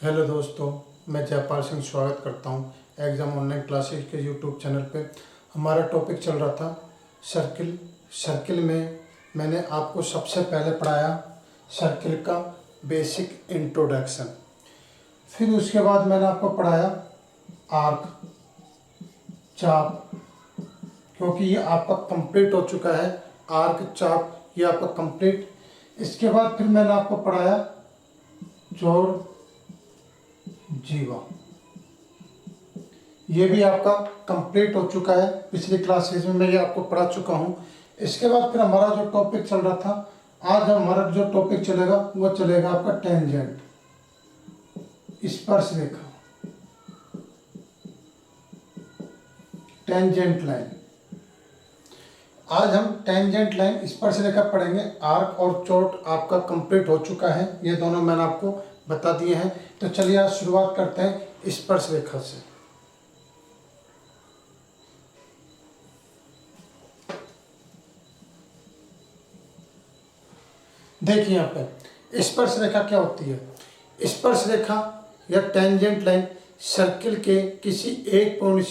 Hello दोस्तों, मैं जयपाल सिंह स्वागत करता हूं एग्ज़ाम ऑनलाइन क्लासेस के यूट्यूब चैनल पे। हमारा टॉपिक चल रहा था सर्किल। सर्किल में मैंने आपको सबसे पहले पढ़ाया सर्किल का बेसिक इंट्रोडक्शन। फिर उसके बाद मैंने आपको पढ़ाया आर्क, चाप, क्योंकि ये आपका कंप्लीट हो चुका है। आर्क, चाप ये आपका कंप्लीट। इसके बाद फिर मैंने आपको पढ़ाया जोड़, जीवा, ये भी आपका कंप्लीट हो चुका है। पिछली क्लासेज में मैं ये आपको पढ़ा चुका हूँ। इसके बाद फिर हमारा जो टॉपिक चल रहा था, आज हमारा जो टॉपिक चलेगा वो चलेगा आपका टेंजेंट, स्पर्श रेखा, टेंजेंट लाइन। आज हम टेंजेंट लाइन, स्पर्श रेखा पढ़ेंगे। आर्क और चोट आपका कंप्लीट हो चुका है, ये दोनों मैंने आपको बता दिए हैं। तो चलिए आज शुरुआत करते हैं स्पर्श रेखा से। देखिए यहाँ पे स्पर्श रेखा क्या होती है। स्पर्श रेखा या टेंजेंट लाइन सर्किल के किसी एक पॉइंट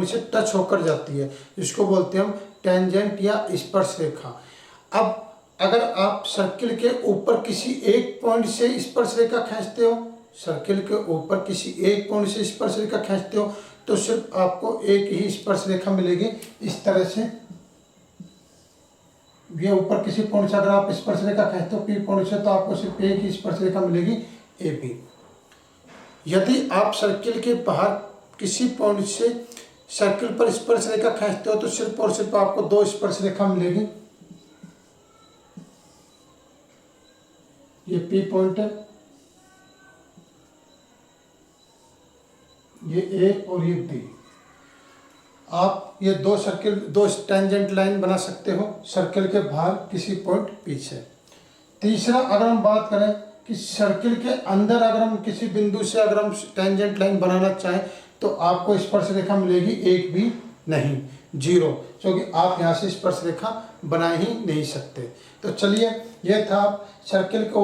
से टच होकर जाती है, जिसको बोलते हैं हम टेंजेंट या स्पर्श रेखा। अब अगर आप सर्किल के ऊपर किसी एक पॉइंट से स्पर्श रेखा खींचते हो, सर्किल के ऊपर किसी एक पॉइंट से स्पर्श रेखा खींचते हो, तो सिर्फ आपको एक ही स्पर्श रेखा मिलेगी। इस तरह से ये ऊपर किसी पॉइंट से अगर आप स्पर्श रेखा खींचते हो पी पॉइंट से, तो आपको सिर्फ एक ही स्पर्श रेखा मिलेगी, ए बी। यदि आप सर्किल के बाहर किसी पॉइंट से सर्किल पर स्पर्श रेखा खींचते हो, तो सिर्फ और सिर्फ आपको दो स्पर्श रेखा मिलेगी। ये पी पॉइंट है, ये ए और ये बी। आप ये दो टेंजेंट लाइन बना सकते हो सर्किल के बाहर किसी पॉइंट पीछे। तीसरा, अगर हम बात करें कि सर्किल के अंदर अगर हम किसी बिंदु से अगर हम टेंजेंट लाइन बनाना चाहें, तो आपको स्पर्श रेखा मिलेगी एक भी नहीं, जीरो, क्योंकि आप यहाँ से स्पर्श रेखा बना ही नहीं सकते। तो चलिए, यह था सर्किल के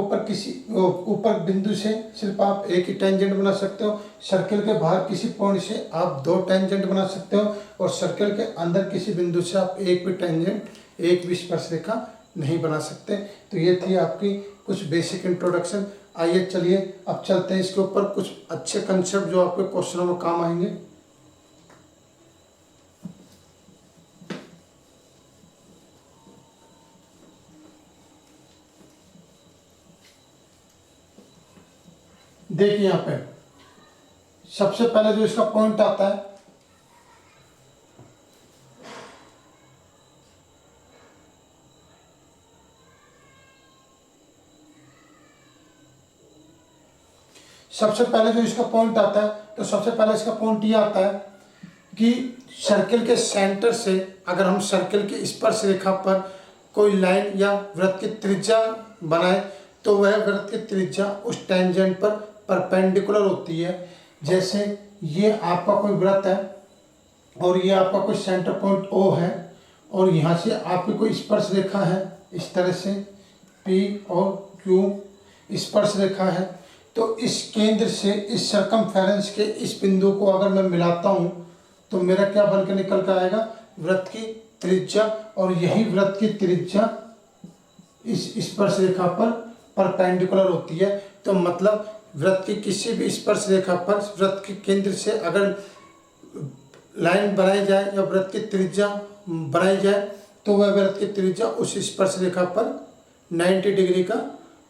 ऊपर बिंदु से सिर्फ आप एक ही टेंजेंट बना सकते हो। सर्किल के बाहर किसी पॉइंट से आप दो टेंजेंट बना सकते हो, और सर्किल के अंदर किसी बिंदु से आप एक भी टेंजेंट, एक भी स्पर्श रेखा नहीं बना सकते। तो ये थी आपकी कुछ बेसिक इंट्रोडक्शन। आइए चलिए अब चलते हैं इसके ऊपर कुछ अच्छे कंसेप्ट जो आपके क्वेश्चनों में काम आएंगे। देखिए यहाँ पे सबसे पहले जो इसका पॉइंट आता है, सबसे पहले जो इसका पॉइंट आता है, तो सबसे पहले इसका पॉइंट ये आता है कि सर्किल के सेंटर से अगर हम सर्किल की स्पर्श रेखा पर कोई लाइन या वृत्त की त्रिज्या बनाए, तो वह वृत्त की त्रिज्या उस टेंजेंट पर परपेंडिकुलर होती है। जैसे ये आपका कोई वृत्त है और ये आपका कोई सेंटर पॉइंट ओ है, और यहाँ से आपकी कोई स्पर्श रेखा है, इस तरह से पी और क्यू स्पर्श रेखा है। तो इस केंद्र से इस सर्कमफेरेंस के इस बिंदु को अगर मैं मिलाता हूँ, तो मेरा क्या बन के निकल कर आएगा, वृत्त की त्रिज्या। और यही वृत्त की त्रिज्या इस स्पर्श रेखा पर परपेंडिकुलर होती है। तो मतलब वृत्त की किसी भी स्पर्श रेखा पर वृत्त के केंद्र से अगर लाइन बनाई जाए या वृत्त की त्रिज्या बनाई जाए, तो वह वृत्त की त्रिज्या उस स्पर्श रेखा पर 90 डिग्री का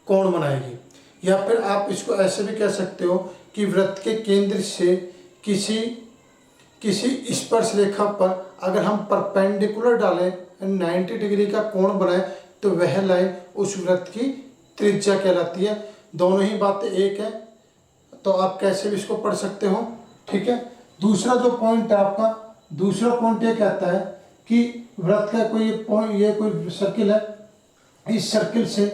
कोण बनाएगी। या फिर आप इसको ऐसे भी कह सकते हो कि वृत्त के केंद्र से किसी स्पर्श रेखा पर अगर हम परपेंडिकुलर डालें, 90 डिग्री का कोण बनाए, तो वह लाइन उस वृत्त की त्रिज्या कहलाती है। दोनों ही बातें एक है, तो आप कैसे भी इसको पढ़ सकते हो, ठीक है। दूसरा जो पॉइंट है आपका, दूसरा पॉइंट ये कहता है कि वृत्त का कोई पॉइंट, ये कोई सर्किल है, इस सर्किल से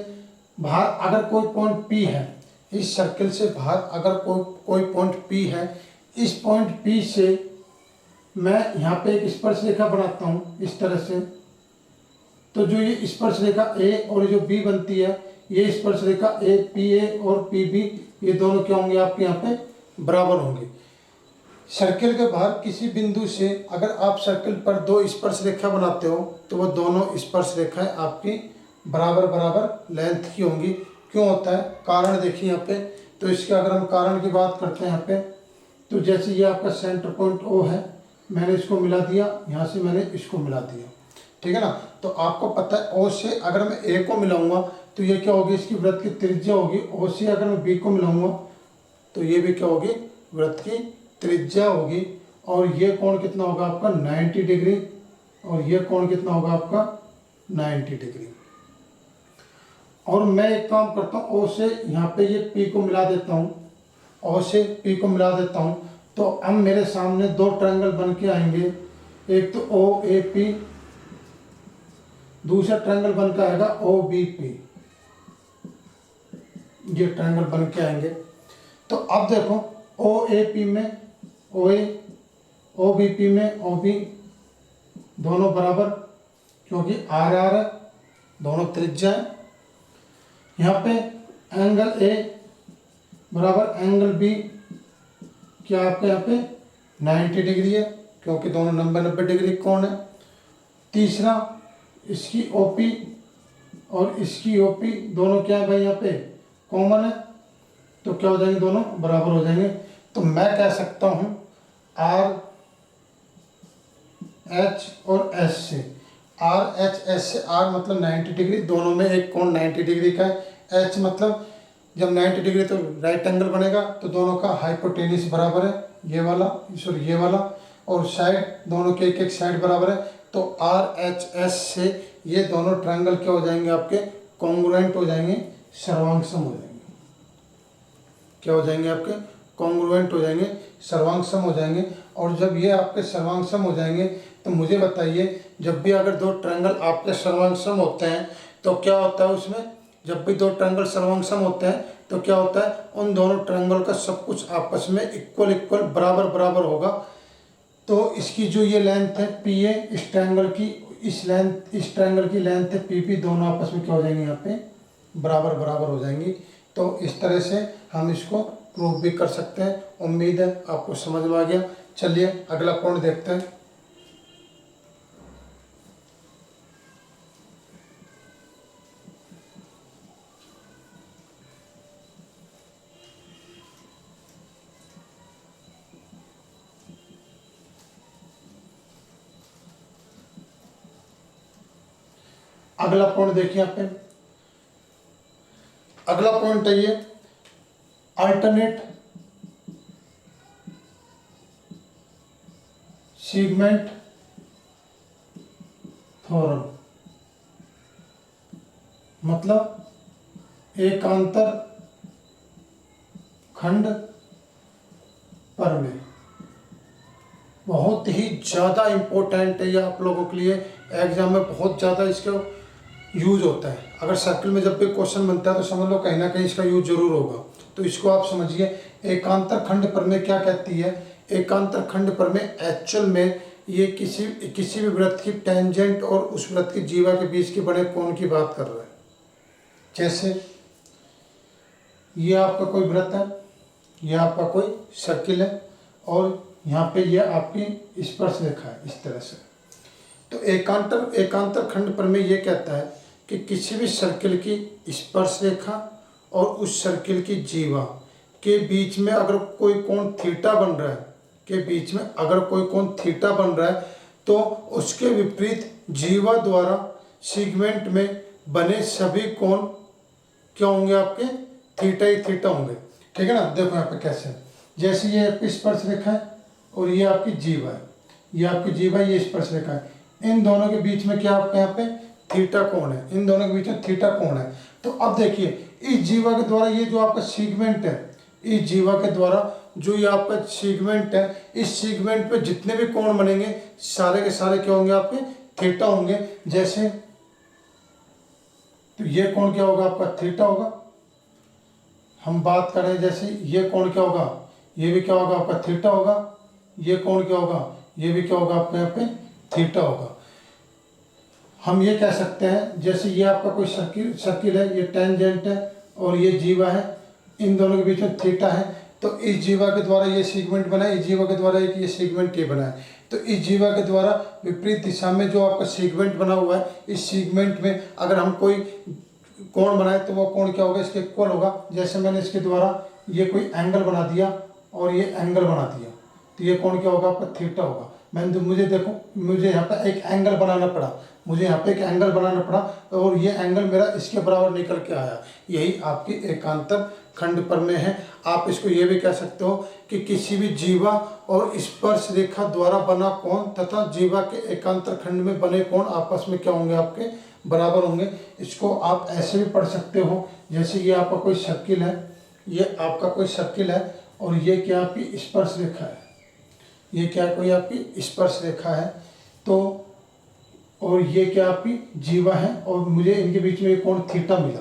बाहर अगर कोई पॉइंट पी है, इस सर्किल से बाहर अगर कोई पॉइंट पी है, इस पॉइंट पी से मैं यहाँ पे एक स्पर्श रेखा बनाता हूँ इस तरह से। तो जो ये स्पर्श रेखा ए और जो बी बनती है, ये स्पर्श रेखा ए पी ए और पी बी ये दोनों क्या होंगे आपके यहाँ पे बराबर होंगे। सर्किल के बाहर किसी बिंदु से अगर आप सर्किल पर दो स्पर्श रेखा बनाते हो तो वो दोनों स्पर्श रेखाएं आपकी बराबर बराबर लेंथ की होंगी। क्यों होता है, कारण देखिए यहाँ पे। तो इसके अगर हम कारण की बात करते हैं यहाँ पे, तो जैसे ये आपका सेंटर पॉइंट ओ है, मैंने इसको मिला दिया, यहाँ से मैंने इसको मिला दिया, ठीक है ना। तो आपको पता है ओ से अगर मैं ए को मिलाऊंगा तो ये क्या होगी, इसकी वृत्त की त्रिज्या होगी। ओ से अगर मैं बी को मिलाऊंगा तो ये भी क्या होगी, वृत्त की त्रिज्या होगी। और ये कोण कितना होगा आपका 90 डिग्री, और ये कोण कितना होगा आपका 90 डिग्री। और मैं एक काम करता हूँ, ओ से यहाँ पे ये पी को मिला देता हूँ, ओ से पी को मिला देता हूँ। तो अब मेरे सामने दो ट्रायंगल बन के आएंगे, एक तो ओ ए पी, दूसरा ट्रायंगल बन के आएगा ओ बी पी। ये ट्रायंगल बन के आएंगे। तो अब देखो ओ ए पी में ओ ए, ओ बी पी में ओ बी, दोनों बराबर, क्योंकि आर आर है, दोनों त्रिज्या है। यहाँ पे एंगल ए बराबर एंगल बी, क्या आपके यहाँ पे 90 डिग्री है, क्योंकि दोनों 90 डिग्री कोण है। तीसरा इसकी ओपी और इसकी ओपी दोनों क्या है भाई, यहाँ पे कॉमन है, तो क्या हो जाएंगे, दोनों बराबर हो जाएंगे। तो मैं कह सकता हूँ आर एच और एस से, आर एच एस से, आर मतलब 90 डिग्री, दोनों में एक कोण 90 डिग्री का है। एच मतलब जब 90 डिग्री तो राइट एंगल बनेगा, तो दोनों का हाइपोटेन्यूज बराबर है, ये वाला सॉरी ये वाला, और साइड दोनों के एक एक साइड बराबर है। तो आर एच एस से ये दोनों ट्रायंगल क्या हो जाएंगे आपके, कॉन्ग्रुएंट हो जाएंगे, सर्वांगसम हो जाएंगे। क्या हो जाएंगे आपके, कॉन्ग्रुएंट हो जाएंगे, सर्वांगसम हो जाएंगे। और जब ये आपके सर्वांगसम हो जाएंगे तो मुझे बताइए, जब भी अगर दो ट्रायंगल आपके सर्वांगसम होते हैं तो क्या होता है उसमें, जब भी दो ट्रायंगल सर्वांगसम होते हैं तो क्या होता है, उन दोनों ट्रायंगल का सब कुछ आपस में इक्वल इक्वल बराबर बराबर होगा। तो इसकी जो ये लेंथ है पी ए, इस ट्रायंगल की इस ट्रायंगल की लेंथ है पी पी, दोनों आपस में क्या हो जाएंगे, यहाँ पे बराबर बराबर हो जाएंगी। तो इस तरह से हम इसको प्रूव भी कर सकते हैं। उम्मीद है आपको समझ में आ गया। चलिए अगला कोण देखते हैं। अगला पॉइंट देखिए आप, अगला पॉइंट है ये अल्टरनेट सेगमेंट थ्योरम, मतलब एकांतर खंड प्रमेय। बहुत ही ज़्यादा इम्पोर्टेंट है ये आप लोगों के लिए, एग्जाम में बहुत ज़्यादा इसका यूज होता है। अगर सर्किल में जब भी क्वेश्चन बनता है तो समझ लो कहीं ना कहीं इसका यूज जरूर होगा। तो इसको आप समझिए, एकांतर खंड प्रमेय क्या कहती है। एकांतर खंड प्रमेय एक्चुअल में ये किसी भी वृत्त की टेंजेंट और उस वृत्त की जीवा के बीच के बने कोण की बात कर रहा है। जैसे ये आपका कोई वृत्त है, ये आपका कोई सर्किल है, और यहाँ पे ये आपकी स्पर्श रेखा है इस तरह से। तो एकांतर खंड प्रमेय ये कहता है कि किसी भी सर्किल की स्पर्श रेखा और उस सर्किल की जीवा के बीच में अगर कोई कोण थीटा बन रहा है, तो उसके विपरीत जीवा द्वारा सेगमेंट में बने सभी कोण क्या होंगे, आपके थीटा ही थीटा होंगे। ठीक है ना। देखो यहाँ पे कैसे, जैसे ये आपकी स्पर्श रेखा है और ये आपकी जीवा है, ये आपकी जीवा, ये स्पर्श रेखा है, इन दोनों के बीच में क्या आपके यहाँ पे थीटा कोण है, इन दोनों के बीच में थीटा कोण है। तो अब देखिए इस जीवा के द्वारा ये जो आपका सेगमेंट है, इस जीवा के द्वारा जो ये आपका सेगमेंट है, इस सेगमेंट पे जितने भी कोण बनेंगे सारे के सारे क्या होंगे, आपके थीटा होंगे। जैसे तो ये कोण क्या होगा, आपका थीटा होगा। हम बात करें जैसे ये कोण क्या होगा, ये भी क्या होगा, आपका थीटा होगा। ये कोण क्या होगा, ये भी क्या होगा, आपका यहाँ पे थीटा होगा। हम ये कह सकते हैं, जैसे ये आपका कोई सर्किल है, ये टेंजेंट है और ये जीवा है, इन दोनों के बीच में थीटा है, तो इस जीवा के द्वारा ये सेगमेंट बना है, इस जीवा के द्वारा एक ये सेगमेंट ये बना है। तो इस जीवा के द्वारा विपरीत दिशा में जो आपका सेगमेंट बना हुआ है, इस सेगमेंट में अगर हम कोई कोण बनाए तो वो कोण क्या होगा, इसके इक्वल होगा। जैसे मैंने इसके द्वारा ये कोई एंगल बना दिया और ये एंगल बना दिया, तो ये कोण क्या होगा आपका, थीटा होगा। मैंने तो मुझे देखो, मुझे यहाँ पे एक एंगल बनाना पड़ा, मुझे यहाँ पे एक एंगल बनाना पड़ा और ये एंगल मेरा इसके बराबर निकल के आया। यही आपकी एकांतर खंड प्रमेय है। आप इसको ये भी कह सकते हो कि किसी भी जीवा और स्पर्श रेखा द्वारा बना कोण तथा जीवा के एकांतर खंड में बने कोण आपस में क्या होंगे, आपके बराबर होंगे। इसको आप ऐसे भी पढ़ सकते हो, जैसे ये आपका कोई सर्किल है, ये आपका कोई सर्किल है और ये क्या आपकी स्पर्श रेखा है, ये क्या कोई आपकी स्पर्श रेखा है, तो और ये क्या आपकी जीवा है और मुझे इनके बीच में एक कोण थीटा मिला।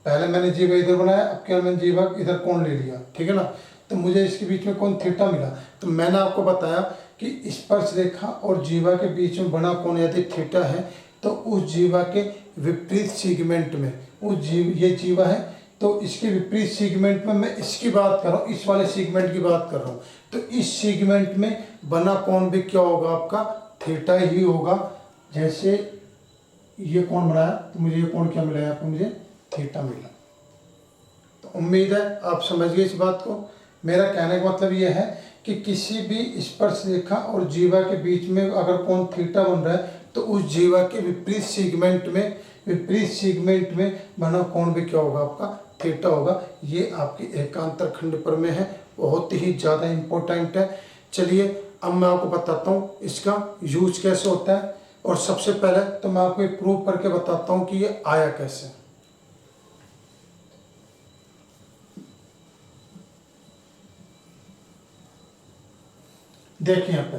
पहले मैंने जीवा इधर बनाया, अब क्या मैंने जीवा इधर कोण ले लिया, ठीक है ना, तो मुझे इसके बीच में कोण थीटा मिला। तो मैंने आपको बताया कि स्पर्श रेखा और जीवा के बीच में बना कोण यदि थीटा है तो उस जीवा के विपरीत सेगमेंट में ये जीवा है तो इसके विपरीत सेगमेंट में मैं इसकी बात कर रहा हूँ, इस वाले सेगमेंट की बात कर रहा हूँ, तो इस सेगमेंट में बना कोण भी क्या होगा आपका, थीटा ही होगा। जैसे ये कोण बनाया तो मुझे ये कोण क्या मिला, आपको मुझे थीटा मिला। तो उम्मीद है आप समझ गए इस बात को। मेरा कहने का मतलब ये है कि किसी भी स्पर्श रेखा और जीवा के बीच में अगर कोण थीटा बन रहा है तो उस जीवा के विपरीत सेगमेंट में बना कोण भी क्या होगा, आपका थीटा होगा। ये आपकी एकांतर खंड प्रमेय है, बहुत ही ज़्यादा इम्पोर्टेंट है। चलिए अब मैं आपको बताता हूँ इसका यूज कैसे होता है, और सबसे पहले तो मैं आपको एक प्रूव करके बताता हूँ कि ये आया कैसे। देखिए यहाँ पे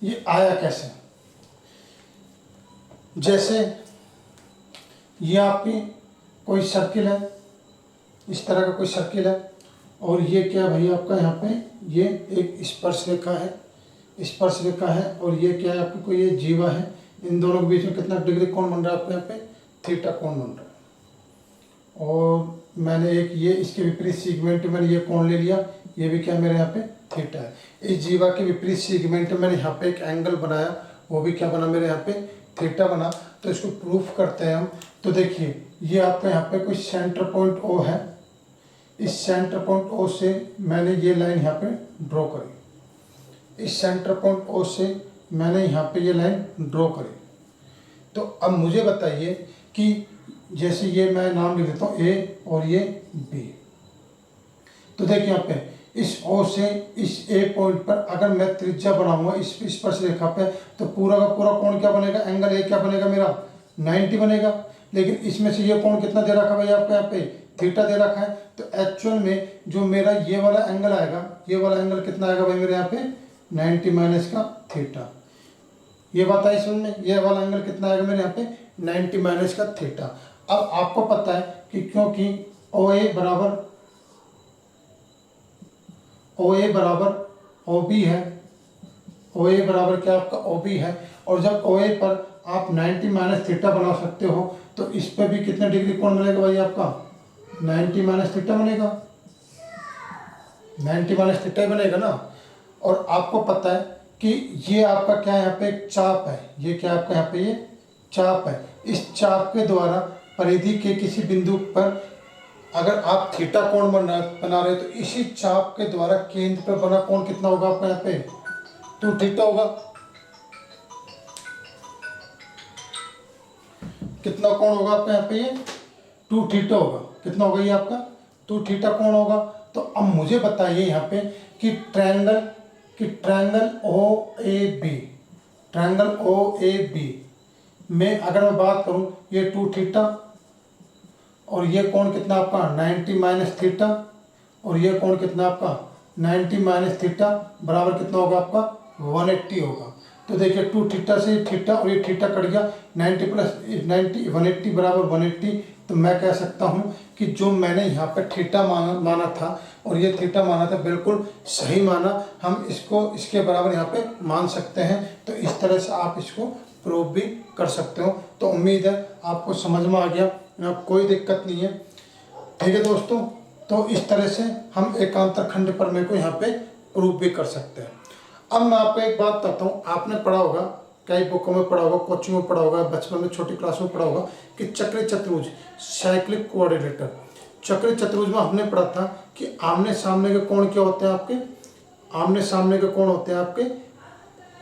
ये आया कैसे। जैसे ये आपकी कोई सर्किल है, इस तरह का कोई सर्किल है और ये क्या भाई आपका यहाँ पे ये एक स्पर्श रेखा है, स्पर्श रेखा है और ये क्या है आपकी कोई ये जीवा है। इन दोनों के बीच में कितना डिग्री कोण बन रहा है आपके यहाँ पे, थीटा कोण बन रहा है। और मैंने एक ये इसके विपरीत सेगमेंट में मैंने ये कोण ले लिया, ये भी क्या मेरे यहाँ पे थीटा है। इस जीवा के विपरीत सेगमेंट में मैंने यहाँ पे एक एंगल बनाया, वो भी क्या बना मेरे यहाँ पे थीटा बना। तो इसको प्रूफ करते हैं हम। तो देखिए ये आपका यहाँ पे कोई सेंटर पॉइंट ओ है, इस सेंटर पॉइंट ओ से मैंने ये लाइन यहाँ पे ड्रॉ करी, इस सेंटर पॉइंट ओ से मैंने यहाँ पे ये लाइन ड्रॉ करी। तो अब मुझे बताइए कि जैसे ये मैं नाम लिख देता हूँ ए और ये बी, तो देखिए यहाँ पे इस ओ से इस ए पॉइंट पर अगर मैं त्रिज्या बनाऊंगा इस स्पर्श रेखा पे, तो पूरा का पूरा कोण क्या बनेगा, एंगल ए क्या बनेगा मेरा 90 बनेगा। लेकिन इसमें से ये कोण कितना दे रखा है भाई आपको यहाँ पे, थीटा दे रखा है। तो एक्चुअल में जो मेरा ये वाला एंगल आएगा, ये वाला एंगल कितना आएगा भाई मेरे यहाँ पे 90 माइनस का थीटा। ये बात आई समझ में, ये वाला एंगल कितना आएगा मेरे यहाँ पे 90 माइनस का थीटा। अब आपको पता है कि क्योंकि ओ ए बराबर ओ बी है, ओ ए बराबर क्या आपका ओ बी है, और जब ओ ए पर आप 90 माइनस थीटा बना सकते हो तो इस पर भी कितना डिग्री कोण बनेगा भाई आपका 90 माइनस थीटा बनेगा, 90 माइनस थीटा बनेगा ना। और आपको पता है कि ये आपका क्या यहाँ पे एक चाप है, ये क्या आपका यहाँ पे ये चाप है। इस चाप के द्वारा परिधि के किसी बिंदु पर अगर आप थीटा कोण बना रहे हो तो इसी चाप के द्वारा केंद्र पर बना कोण कितना होगा आपका यहाँ पे 2 थीटा होगा। कितना कोण होगा आपका यहाँ पे ये 2 थीटा होगा। कितना होगा ये आपका 2 थीटा कोण होगा। तो अब मुझे बताइए यहाँ पे कि ट्रायंगल ओ ए बी में अगर मैं बात करूँ ये 2 थीटा और ये कोण कितना आपका 90 माइनस थीटा और ये कोण कितना आपका 90 माइनस थीटा बराबर कितना होगा आपका 180 होगा। तो देखिए 2 थीटा से थीटा और ये थीटा कट गया, 90 प्लस 90 180 बराबर 180। तो मैं कह सकता हूँ कि जो मैंने यहाँ पे थीटा माना था और ये थीटा माना था बिल्कुल सही माना। हम इसको इसके बराबर यहाँ पे मान सकते हैं। तो इस तरह से आप इसको प्रूव भी कर सकते हो। तो उम्मीद है आपको समझ में आ गया, कोई दिक्कत नहीं है। ठीक है दोस्तों, तो इस तरह से हम एकांतर खंड प्रमेय को यहाँ पे प्रूव भी कर सकते हैं। अब मैं आपको एक बात बताता हूँ, आपने पढ़ा होगा, कई बुकों में पढ़ा होगा, कोचिंग में पढ़ा होगा, बचपन में छोटी क्लास में पढ़ा होगा कि चक्रीय चतुर्भुज साइक्लिक क्वाड्रिलेटरल। चक्रीय चतुर्भुज में हमने पढ़ा था कि आमने सामने के कोण क्या होते हैं आपके, आमने सामने के कोण होते हैं आपके,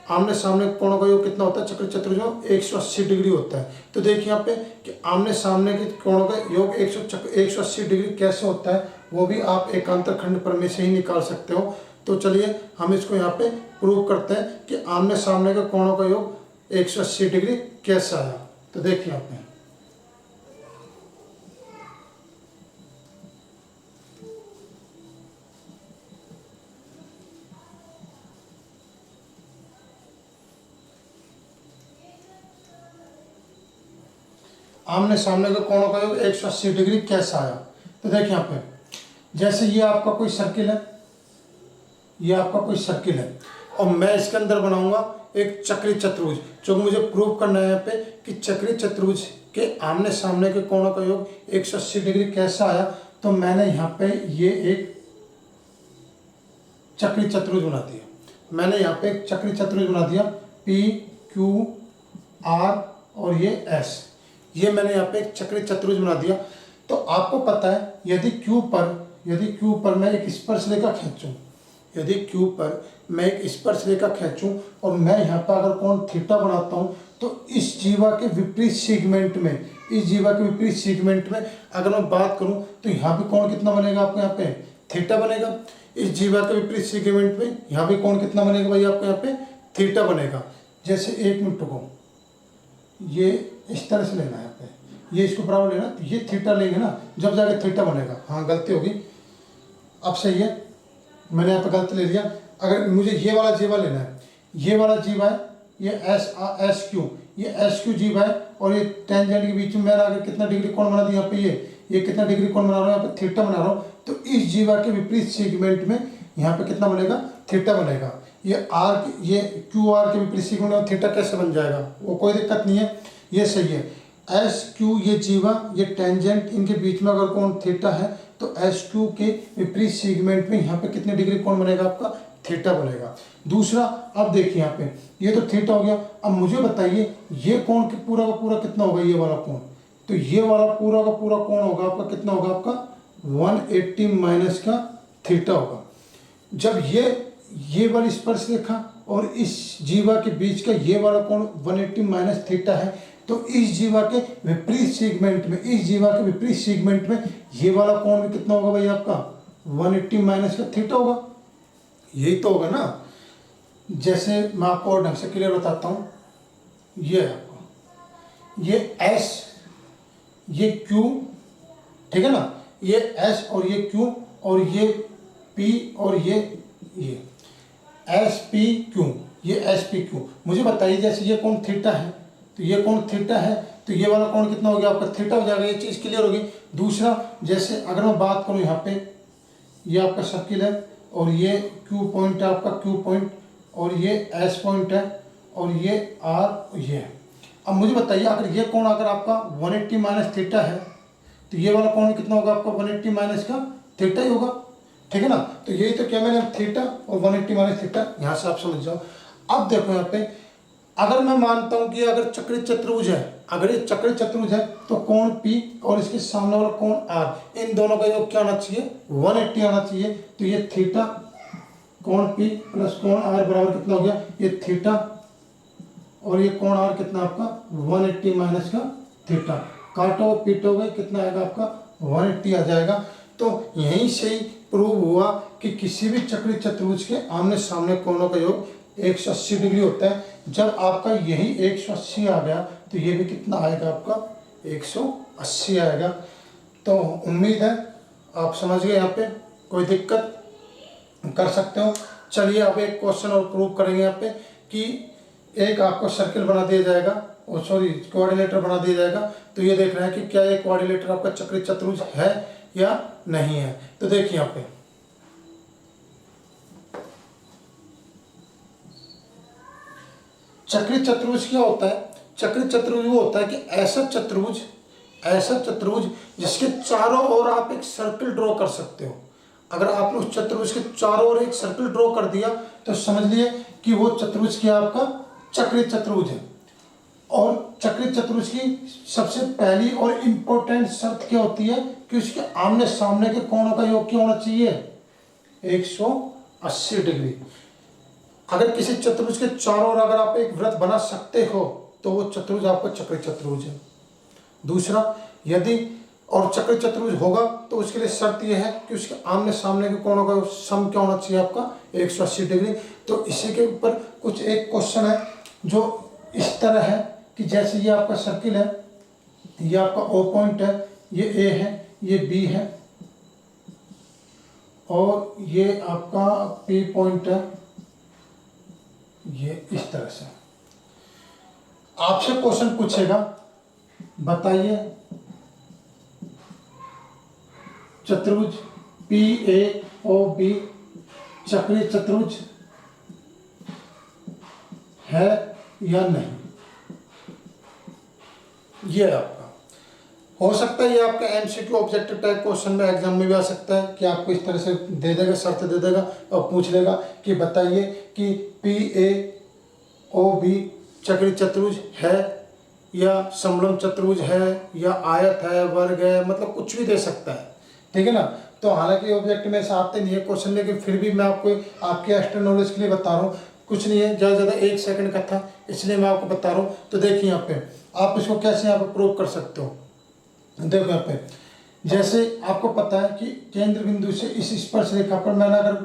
आमने सामने कोणों का योग कितना होता है चक्रीय चतुर्भुज में, 180 डिग्री होता है। तो देखिए यहाँ पे कि आमने सामने के कोणों का योग 180 डिग्री कैसे होता है, वो भी आप एकांतर खंड प्रमेय से ही निकाल सकते हो। तो चलिए हम इसको यहाँ पे प्रूव करते हैं कि आमने सामने के कोणों का योग 180 डिग्री कैसे आया। तो देखिए आपने आमने सामने के कोणों का योग 180 डिग्री कैसा आया। तो देखिए यहाँ पे जैसे ये आपका कोई सर्किल है, ये आपका कोई सर्किल है और मैं इसके अंदर बनाऊंगा एक चक्रीय चतुर्भुज, जो मुझे प्रूव करना है यहाँ पे कि चक्रीय चतुर्भुज के आमने सामने के कोणों का योग 180 डिग्री कैसा आया। तो मैंने यहाँ पे ये एक चक्रीय चतुर्भुज बना दिया, मैंने यहाँ पे एक चक्रीय चतुर्भुज बना दिया, पी क्यू आर और ये एस, ये मैंने यहाँ पे एक चक्रीय चतुर्भुज बना दिया। तो आपको पता है यदि क्यू पर मैं एक स्पर्शरेखा खींचूं, यदि क्यू पर मैं एक स्पर्शरेखा खींचूं और मैं यहाँ पर अगर कोण थीटा बनाता हूँ, तो इस जीवा के विपरीत सेगमेंट में, इस जीवा के विपरीत सेगमेंट में अगर मैं बात करूँ तो यहाँ पे कोण कितना बनेगा आपको, यहाँ पे थीटा बनेगा। इस जीवा के विपरीत सेगमेंट में यहाँ पे कोण कितना बनेगा भाई आपको, यहाँ पे थीटा बनेगा। जैसे 1 मिनट को ये इस तरह से लेना है, यहाँ पे ये इसको बराबर लेना, तो ये थीटा लेंगे ना जब जाके थीटा बनेगा। हाँ गलती होगी, अब सही है, मैंने यहाँ पे गलती ले लिया। अगर मुझे ये वाला जीवा लेना है, ये वाला जीवा है, ये एस क्यू, ये एस क्यू जीवा है और ये टेंजेंट के बीच में मैंने अगर कितना डिग्री कोण बना दिया यहाँ पे, ये कितना डिग्री कोण बना रहा हूँ, यहाँ पे थीटा बना रहा हूँ। तो इस जीवा के विपरीत सेगमेंट में यहाँ पे कितना बनेगा, थीटा बनेगा। ये आर, ये क्यू आर के विपरीत सेगमेंट में थीटा कैसे बन जाएगा, वो कोई दिक्कत नहीं है, ये सही है। एस क्यू ये जीवा, ये टेंजेंट, इनके बीच में अगर कोण थीटा है तो एस क्यू के विपरीत सेगमेंट में यहाँ पे कितने डिग्री कोण बनेगा आपका, थीटा बनेगा। दूसरा अब देखिए यहाँ पे ये तो थीटा हो गया। अब मुझे बताइए ये कोण पूरा का पूरा कितना होगा, ये वाला कोण, तो ये वाला पूरा का पूरा कोण होगा आपका कितना होगा, आपका 180 माइनस का थीटा होगा। जब ये वाली स्पर्शरेखा और इस जीवा के बीच का ये वाला कोण 180 माइनस थीटा है, तो इस जीवा के विपरीत सेगमेंट में, इस जीवा के विपरीत सेगमेंट में ये वाला कोण भी कितना होगा भाई आपका, 180 माइनस का थीटा होगा। यही तो होगा ना। जैसे मैं आपको और ढंग से क्लियर बताता हूँ, ये आपको ये एस, ये क्यू, ठीक है ना, ये एस और ये क्यू और ये पी और ये एस पी क्यू, ये एस पी क्यू। मुझे बताइए जैसे ये कोण थीटा है, तो ये कोण थीटा है, तो ये वाला कोण कितना हो गया आपका, थीटा हो जाएगा। ये चीज़ क्लियर होगी। दूसरा जैसे अगर मैं बात करूँ यहाँ पे, ये आपका सर्किल है और ये क्यू पॉइंट है आपका, क्यू पॉइंट, और ये एस पॉइंट है और ये आर, ये है। अब मुझे बताइए अगर ये कोण अगर आपका 180 माइनस थीटा है, तो ये वाला कोण कितना होगा आपका, 180 माइनस का थीटा ही होगा, ठीक है ना। तो यही तो क्या मैंने थीटा और 180 माइनस थीटा, यहाँ से आप समझ जाओ। अब देखो यहाँ पे अगर मैं मानता हूँ कि अगर चक्रीय चतुर्भुज है, अगर ये चक्रीय चतुर्भुज है, तो कोण P और इसके सामने वाला कोण R, इन दोनों का योग क्या आना चाहिए, 180 आना चाहिए। तो ये थीटा कोण P प्लस कोण R बराबर कितना हो गया, ये थीटा और ये कोण R कितना आपका 180 माइनस का थीटा। काटो पीटोगे कितना आएगा आपका 180 आ जाएगा। तो यहीं से ही प्रूव हुआ कि किसी भी चक्रीय चतुर्भुज के आमने सामने कोणों का योग 180 डिग्री होता है। जब आपका यही 180 आ गया तो ये भी कितना आएगा आपका 180 आएगा। तो उम्मीद है आप समझ गए, यहाँ पे कोई दिक्कत कर सकते हो। चलिए अब एक क्वेश्चन और प्रूव करेंगे यहाँ पे कि एक आपको सर्किल बना दिया जाएगा, और सॉरी क्वाड्रिलेटर बना दिया जाएगा। तो ये देखना है कि क्या ये क्वाड्रिलेटर आपका चक्रीय चतुर्भुज है या नहीं है। तो देखिए यहाँ पे चक्रीय चतुर्भुज क्या होता है? चक्रीय चतुर्भुज वो होता है कि ऐसा चतुर्भुज जिसके चारों ओर आप एक सर्कल ड्रॉ कर सकते हो। अगर आपने उस चतुर्भुज के चारों ओर एक सर्कल ड्रॉ कर दिया तो समझ लिए कि वो चतुर्भुज क्या आपका चक्रीय चतुर्भुज है। और चक्रीय चतुर्भुज की सबसे पहली और इम्पोर्टेंट शर्त क्या होती है कि उसके आमने सामने के कोणों का योग क्या होना चाहिए? 180 डिग्री। अगर किसी चतुर्भुज के चारों ओर अगर आप एक वृत्त बना सकते हो तो वो चतुर्भुज आपका चक्रीय चतुर्भुज है। दूसरा, यदि और चक्रीय चतुर्भुज होगा तो उसके लिए शर्त यह है कि उसके आमने सामने के कोणों का सम क्या होना चाहिए आपका? 180 डिग्री। तो इसी के ऊपर कुछ एक क्वेश्चन है जो इस तरह है कि जैसे ये आपका सर्किल है, ये आपका O पॉइंट है, ये A है, ये B है, और ये आपका P पॉइंट है, ये इस तरह से। आपसे क्वेश्चन पूछेगा, बताइए चतुर्भुज PAOB चक्रीय चतुर्भुज है या नहीं? ये आपका हो सकता है, ये आपका MCQ ऑब्जेक्टिव टाइप क्वेश्चन में एग्जाम में भी आ सकता है कि आपको इस तरह से दे देगा, शर्त दे देगा और पूछ लेगा कि बताइए कि PAOB चक्रीय चतुर्भुज है या समलंब चतुर्भुज है या आयत है, वर्ग है, मतलब कुछ भी दे सकता है, ठीक है ना। तो हालांकि ऑब्जेक्टिव में ऐसा आते नहीं है क्वेश्चन, लेकिन फिर भी मैं आपको आपके एक्स्ट्रा नॉलेज के लिए बता रहा हूँ। कुछ नहीं है, ज़्यादा से ज़्यादा 1 सेकंड का था, इसलिए मैं आपको बता रहा हूँ। तो देखिए यहाँ पे आप इसको कैसे यहाँ पे प्रूव कर सकते हो। देखो यहाँ पे जैसे आपको पता है कि केंद्र बिंदु से इस स्पर्श रेखा पर मैंने अगर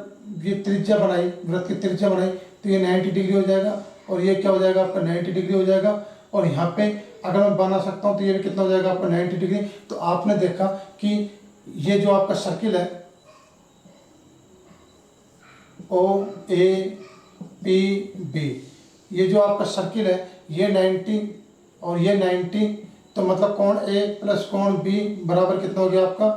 ये त्रिज्या बनाई, वृत्त की त्रिज्या बनाई, तो ये 90 डिग्री हो जाएगा, और ये क्या हो जाएगा आपका 90 डिग्री हो जाएगा। और यहाँ पे अगर मैं बना सकता हूँ तो ये भी कितना हो जाएगा आपका 90 डिग्री। तो आपने देखा कि ये जो आपका सर्किल है OAPB, ये जो आपका सर्किल है ये 90 और ये 90, तो मतलब कोण A प्लस कोण B बराबर कितना हो गया आपका?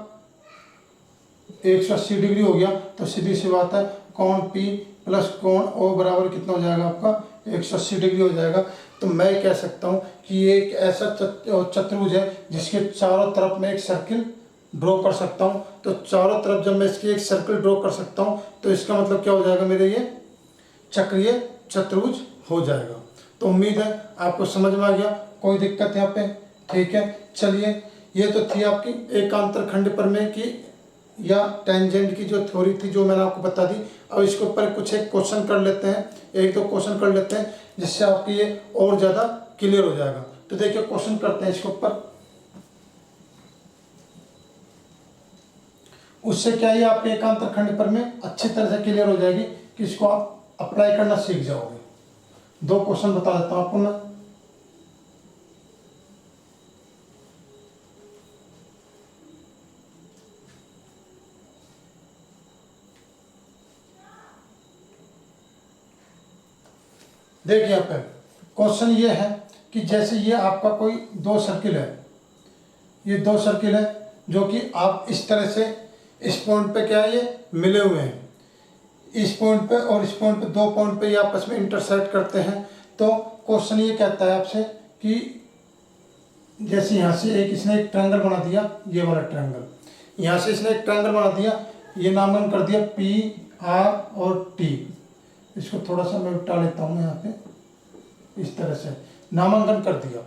180 डिग्री हो गया। तो सीधी सी बात है, कोण P प्लस कोण O बराबर कितना हो जाएगा आपका? 180 डिग्री हो जाएगा। तो मैं कह सकता हूँ कि ये एक ऐसा चतुर्भुज है जिसके चारों तरफ मैं एक सर्किल ड्रॉ कर सकता हूँ। तो चारों तरफ जब मैं इसकी एक सर्किल ड्रॉ कर सकता हूँ तो इसका मतलब क्या हो जाएगा, मेरे ये चक्रीय चतुर्भुज हो जाएगा। तो उम्मीद है आपको समझ में आ गया, कोई दिक्कत यहाँ पे? ठीक है, चलिए ये तो थी आपकी एकांतर खंड प्रमेय की या टेंजेंट की जो थ्योरी थी, जो मैंने आपको बता दी। अब इसके ऊपर कुछ एक क्वेश्चन कर लेते हैं, एक दो क्वेश्चन कर लेते हैं जिससे आपकी ये और ज़्यादा क्लियर हो जाएगा। तो देखिए क्वेश्चन करते हैं इसके ऊपर, उससे क्या है आपके एकांतर खंड प्रमेय अच्छी तरह से क्लियर हो जाएगी कि इसको आप अप्लाई करना सीख जाओगे। दो क्वेश्चन बता देता हूँ आपको मैं। देखिए यहाँ पे क्वेश्चन ये है कि जैसे ये आपका कोई दो सर्किल है, ये दो सर्किल है जो कि आप इस तरह से इस पॉइंट पे क्या है ये मिले हुए हैं, इस पॉइंट पे और इस पॉइंट पे, दो पॉइंट पे ये आपस में इंटरसेक्ट करते हैं। तो क्वेश्चन ये कहता है आपसे कि जैसे यहाँ से एक इसने एक ट्रायंगल बना दिया, ये वाला ट्रायंगल, यहाँ से इसने एक ट्रायंगल बना दिया, ये नामकरण कर दिया PR और T। इसको थोड़ा सा मैं उल्टा लेता हूँ यहाँ पे, इस तरह से नामांकन कर दिया,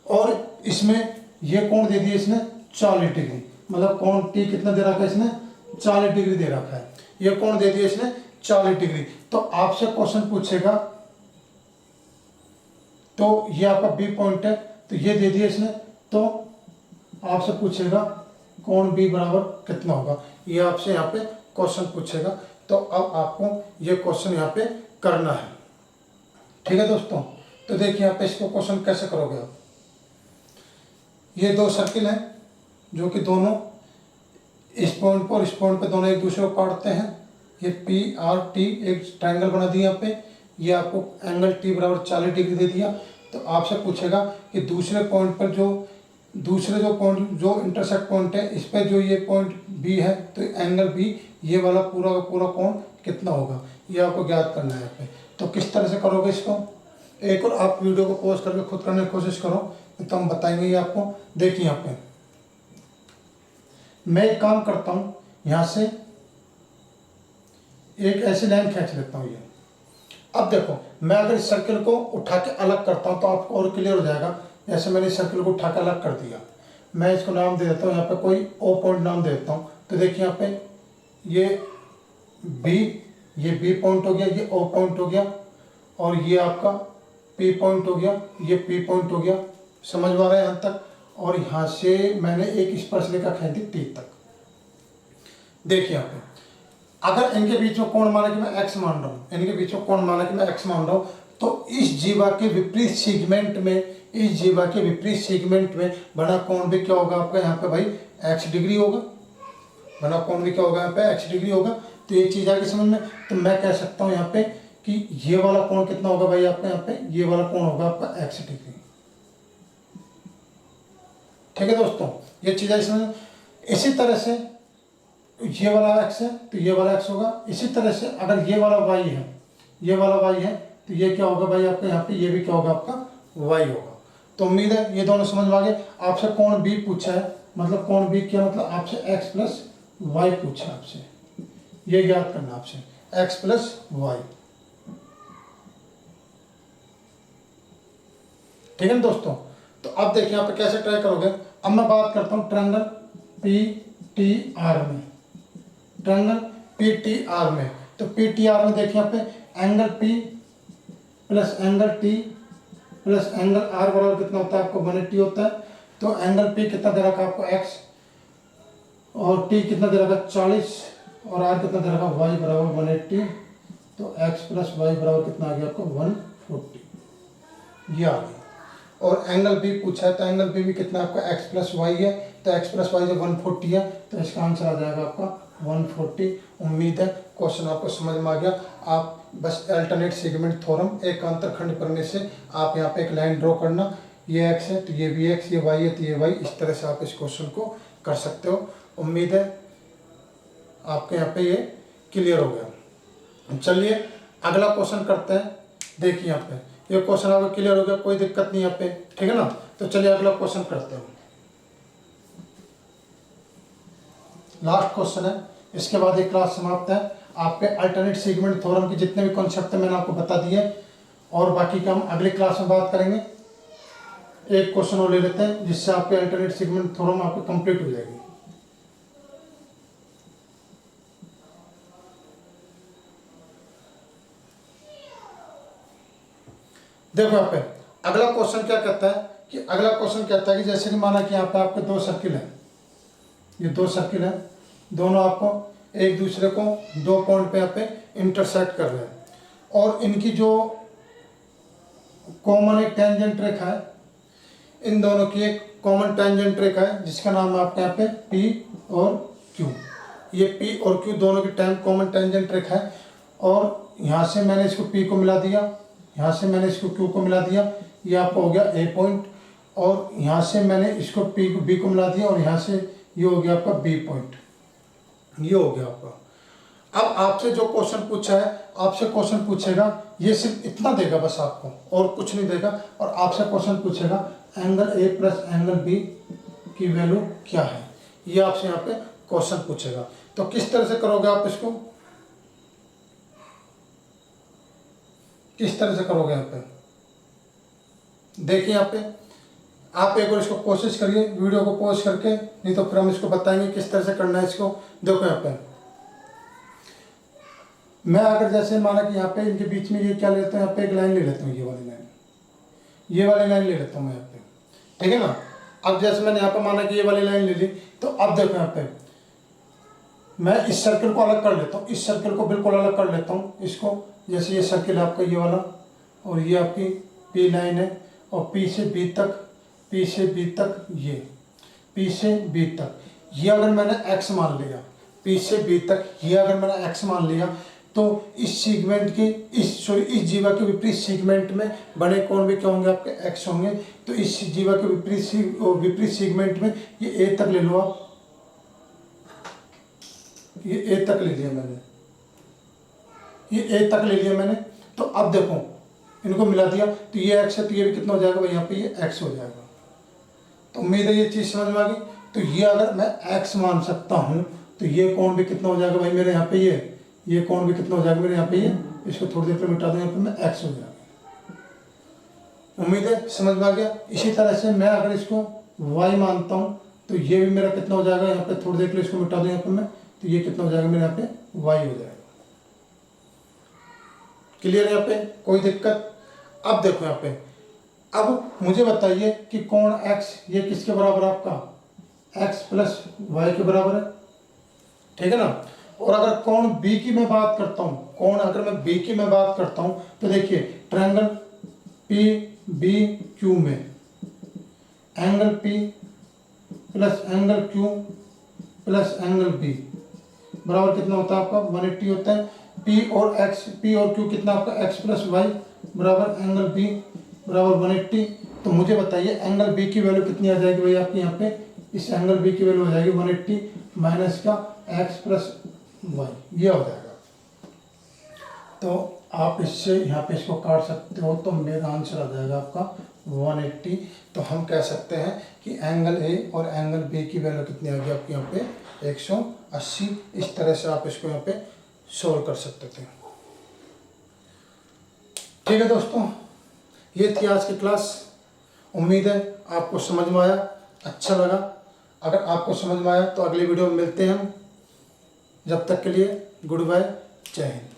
और इसमें ये कोण दे दिया इसने 40 डिग्री, मतलब कोण T कितना दे रखा है इसने? 40 डिग्री दे रखा है। ये कोण दे दिया इसने 40 डिग्री। तो आपसे क्वेश्चन पूछेगा, तो ये आपका B पॉइंट है, तो ये दे दिया इसने, तो आपसे पूछेगा कोण B बराबर कितना होगा, ये आपसे यहाँ पे क्वेश्चन पूछेगा। तो अब आपको ये क्वेश्चन यहाँ पे करना है, ठीक है दोस्तों। तो देखिए यहाँ पे इसको क्वेश्चन कैसे करोगे आप। ये दो सर्किल हैं जो कि दोनों इस पॉइंट पर इस पॉइंट पे दोनों एक दूसरे को काटते हैं। ये PR T एक ट्रायंगल बना दिया यहाँ पे, ये आपको एंगल टी बराबर 40 डिग्री दे दिया। तो आपसे पूछेगा कि दूसरे पॉइंट पर दूसरे जो पॉइंट जो इंटरसेक्ट पॉइंट है इस पर जो ये पॉइंट बी है, तो एंगल बी ये वाला पूरा का पूरा कोण कितना होगा, ये आपको ज्ञात करना है यहाँ पे। तो किस तरह से करोगे इसको, एक और आप वीडियो को पॉज करके खुद करने की कोशिश करो, तो हम बताएंगे ये आपको। देखिए यहाँ पे मैं एक काम करता हूँ, यहाँ से एक ऐसी लाइन खींच लेता हूँ ये। अब देखो मैं अगर इस सर्किल को उठा के अलग करता हूँ तो आपको और क्लियर हो जाएगा। जैसे मैंने इस सर्किल को उठा के अलग कर दिया, मैं इसको नाम दे देता हूँ यहाँ पे कोई ओ पॉइंट नाम दे देता हूँ। तो देखिए यहाँ पे ये बी पॉइंट हो गया, ये ओ पॉइंट हो गया, और ये आपका पी पॉइंट हो गया, ये पी पॉइंट हो गया। समझ में आ रहा है यहाँ तक। और यहाँ से मैंने एक स्पर्शरेखा खींच दी टी तक। देखिए यहाँ पे अगर इनके बीच में कोण माना कि मैं एक्स मान रहा हूँ, इनके बीच में कोण माना कि मैं एक्स मान रहा हूँ, तो इस जीवा के विपरीत सेगमेंट में, इस जीवा के विपरीत सेगमेंट में बना कोण भी क्या होगा आपका यहाँ पे भाई एक्स डिग्री होगा। बना कोण भी क्या होगा यहाँ पे एक्स डिग्री होगा। तो ये चीज़ आगे समझ में। तो मैं कह सकता हूँ यहाँ पे कि ये वाला कोण कितना होगा भाई आपका यहाँ पे, ये वाला कोण होगा आपका एक्स डिग्री। ठीक है दोस्तों, ये चीज़ आगे समझ में। इसी तरह से ये वाला एक्स है तो ये वाला एक्स होगा। इसी तरह से अगर ये वाला वाई है, ये वाला वाई है, तो ये क्या होगा भाई आपका यहाँ पे, ये भी क्या होगा आपका वाई होगा। तो उम्मीद है ये दोनों समझ में आ गए। आपसे कोण बी पूछा है, मतलब कोण बी क्या मतलब आपसे एक्स प्लस वाई पूछा आपसे, ये याद करना आपसे एक्स प्लस वाई। ठीक है ना दोस्तों। तो अब देखिए यहाँ पे कैसे ट्राई करोगे। अब मैं बात करता हूँ ट्रायंगल पी टी आर में, ट्रायंगल पी टी आर में। तो पी टी आर में देखिए यहाँ पे angle P plus angle T plus angle R बराबर कितना होता है आपको 180 होता है। तो एंगल पी कितना दे रखा आपको एक्स, और टी कितना दे रखा 40, और आर कितना दे रखा वाई बराबर 180। तो एक्स प्लस वाई बराबर कितना आ गया आपको 140, ये आ गया। और एंगल बी पूछा है, तो एंगल बी भी कितना आपका एक्स प्लस वाई है। तो एक्स प्लस वाई जब 140 है तो इसका आंसर आ जाएगा आपका 140। उम्मीद है क्वेश्चन आपको समझ में आ गया। आप बस अल्टरनेट सेगमेंट थ्योरम एक अंतरखंड करने से आप यहाँ पे एक लाइन ड्रॉ करना, ये एक्स है तो ये भी एक्स, ये वाई है तो ये वाई, इस तरह से आप इस क्वेश्चन को कर सकते हो। उम्मीद है आपके यहाँ पे ये क्लियर हो गया। चलिए अगला क्वेश्चन करते हैं। देखिए यहाँ पे ये क्वेश्चन आपको क्लियर हो गया, कोई दिक्कत नहीं यहाँ पे, ठीक है ना। तो चलिए अगला क्वेश्चन करते हैं। लास्ट क्वेश्चन है, इसके बाद एक क्लास समाप्त है। आपके अल्टरनेट सेगमेंट थ्योरम के जितने भी कॉन्सेप्ट है मैंने आपको बता दिए, और बाकी का हम अगले क्लास में बात करेंगे। एक क्वेश्चन और ले लेते हैं जिससे आपके अल्टरनेट सेगमेंट थ्योरम आपको कंप्लीट हो जाएगी। देखो यहाँ पे अगला क्वेश्चन क्या कहता है कि अगला क्वेश्चन कहता है कि जैसे कि माना कि यहाँ पे आपके दो सर्किल है, ये दो सर्किल है, दोनों आपको एक दूसरे को दो पॉइंट पे यहाँ पे इंटरसेक्ट कर रहे हैं, और इनकी जो कॉमन एक टेंजेंट रेखा है, इन दोनों की एक कॉमन टेंजेंट रेखा है जिसका नाम है आपके यहाँ पे पी और क्यू। ये पी और क्यू दोनों की कॉमन टेंजेंट रेखा है, और यहाँ से मैंने इसको पी को मिला दिया, यहाँ से मैंने इसको क्यू को मिला दिया, ये आपका हो गया ए पॉइंट, और यहाँ से मैंने इसको पी को बी को मिला दिया, और यहाँ से ये हो गया आपका बी पॉइंट, ये हो गया आपका। अब आपसे जो क्वेश्चन पूछा है, आपसे क्वेश्चन पूछेगा, ये सिर्फ इतना देगा बस आपको और कुछ नहीं देगा, और आपसे क्वेश्चन पूछेगा angle A plus angle B की वैल्यू क्या है, ये आपसे यहाँ पे क्वेश्चन पूछेगा। तो किस तरह से करोगे आप इसको, किस तरह से करोगे यहाँ पे, देखिए यहाँ पे आप एक बार इसको कोशिश करिए वीडियो को पॉज करके, नहीं तो फिर हम इसको बताएंगे किस तरह से करना है इसको। देखो यहाँ पे मैं अगर जैसे माना कि यहाँ पे इनके बीच में ये क्या लेता हूँ, यहाँ पे एक लाइन ले लेता हूँ, ये वाली लाइन, ये वाली लाइन ले लेता हूँ मैं यहाँ पे, ठीक है ना। अब जैसे मैंने यहाँ पे माना कि ये वाली लाइन ले ली, तो अब देखो यहाँ पे मैं इस सर्किल को अलग कर लेता हूँ, इस सर्किल को बिल्कुल अलग कर लेता हूँ इसको। जैसे ये सर्किल है आपका ये वाला, और ये आपकी पी लाइन है, और पी से बी तक, पी से बी तक, ये पी से बी तक, ये अगर मैंने एक्स मान लिया, पी से बी तक ये अगर मैंने एक्स मान लिया, तो इस सेगमेंट के इस जीवा के विपरीत सेगमेंट में बने कोण भी क्या होंगे आपके x होंगे। तो इस जीवा के विपरीत सेगमेंट में ये ए तक ले लो आप, ये ए तक ले लिया मैंने, ये ए तक ले लिया मैंने। तो अब देखो इनको मिला दिया तो ये x है, तो ये भी कितना हो जाएगा भाई, यहाँ पे ये x हो जाएगा। तो उम्मीद है ये चीज़ समझ में आ गई। तो ये अगर मैं x मान सकता हूँ तो ये कोण भी कितना हो जाएगा भाई मेरे यहाँ पे, ये कोण भी कितना हो जाएगा मेरे यहाँ पे, ये इसको थोड़ी देर पर मिटा दूँ, यहाँ पे मैं x हो जाएगा। उम्मीद है समझ में आ गया। इसी तरह से मैं अगर इसको y मानता हूँ तो ये भी मेरा कितना हो जाएगा, यहाँ पे थोड़ी देर के लिए इसको मिटा दूँ यहाँ पे मैं, तो ये कितना हो जाएगा मेरे यहाँ पे y हो जाएगा। क्लियर है यहाँ पे, कोई दिक्कत। अब देखो यहाँ पे, अब मुझे बताइए कि कोण x ये किसके बराबर है आपका, x प्लस वाई के बराबर है, ठीक है ना। और अगर कोण b की मैं बात करता हूँ, कोण अगर मैं b की मैं बात करता हूँ तो देखिए ट्रायंगल पी बी क्यू में angle p plus angle q plus angle b बराबर कितना होता है आपका 180 होता है। p और q कितना आपका x प्लस वाई बराबर एंगल b बराबर 180। तो मुझे बताइए एंगल b की वैल्यू कितनी आ जाएगी भाई आपके यहाँ पे, इस एंगल b की वैल्यू हो जाएगी 180 माइनस का x प्लस वाई, ये हो जाएगा। तो आप इससे यहाँ पे इसको काट सकते हो, तो मेरा आंसर आ जाएगा आपका 180। तो हम कह सकते हैं कि एंगल ए और एंगल बी की वैल्यू कितनी आ गई आपके यहाँ पे 180। इस तरह से आप इसको यहाँ पे सोल्व कर सकते थे। ठीक है दोस्तों, ये थी आज की क्लास। उम्मीद है आपको समझ में आया, अच्छा लगा। अगर आपको समझ में आया तो अगली वीडियो में मिलते हैं हम। जब तक के लिए गुड बाय, जय हिंद।